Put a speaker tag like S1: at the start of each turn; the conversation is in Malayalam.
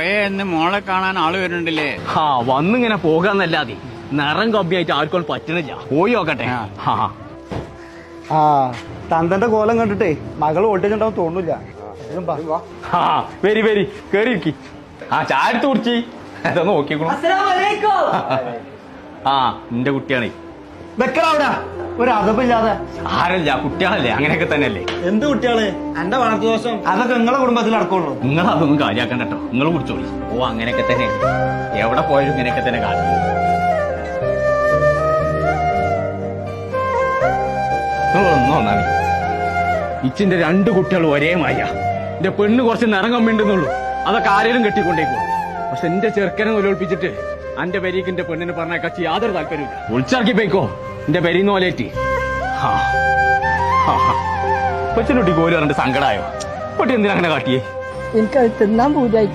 S1: എന്ന് മോളെ കാണാൻ ആള് വരുന്നുണ്ടല്ലേ?
S2: ആ വന്നിങ്ങനെ പോകാന്നല്ലാതെ നിറം കമ്പിയായിട്ട് ആർക്കും പറ്റണില്ല. പോയി നോക്കട്ടെ.
S3: ആ തന്തന്റെ കോലം കണ്ടിട്ടേ മകള് വോൾട്ടേജ് ഉണ്ടാവും തോന്നില്ല.
S2: വരി വരി കേറിയിരിക്കി. ആ ചായ എടുത്ത് കുടിച്ച് അതൊന്ന് നോക്കിക്കോ. ആ നിന്റെ കുട്ടിയാണേ.
S3: വെക്കടാ ഒരു അതപ്പില്ലാതെ.
S2: ആരല്ല കുട്ടികളല്ലേ, അങ്ങനെയൊക്കെ തന്നെയല്ലേ.
S3: എന്ത് കുട്ടികള്? എന്റെ വളർത്തു ദോഷം അതൊക്കെ നിങ്ങളെ കുടുംബത്തിൽ നടക്കുള്ളൂ.
S2: നിങ്ങൾ അതൊന്നും കാര്യാക്കണ്ട കേട്ടോ. നിങ്ങൾ കുടിച്ചോളി. ഓ അങ്ങനെയൊക്കെ തന്നെ എവിടെ പോയാലും ഇങ്ങനെയൊക്കെ തന്നെ കാര്യം. ഒന്നും ഒന്നാണ് ഇച്ചിന്റെ 2 കുട്ടികൾ ഒരേ മായ. എന്റെ പെണ്ണ് കുറച്ച് നിറം കമ്മിണ്ടെന്നുള്ളൂ. അതൊക്കെ ആരേലും കെട്ടിക്കൊണ്ടേക്കോളൂ. പക്ഷെ എന്റെ ചെറുക്കനെ ഒലിപ്പിച്ചിട്ട് എന്റെ പെരീക്ക് എന്റെ പെണ്ണിന് പറഞ്ഞ കച്ചി യാതൊരു താല്പര്യമില്ല. ഒളിച്ചാക്കി പോയിക്കോ എന്റെ പെരീന്ന് പോലേറ്റി. കൊച്ചിനുട്ടി കോല് പറഞ്ഞിട്ട് സങ്കടമായോ? കുട്ടി എന്തിനാ അങ്ങനെ കാട്ടിയേ?
S4: എനിക്കത് തിന്നാൻ പൂജായിട്ട്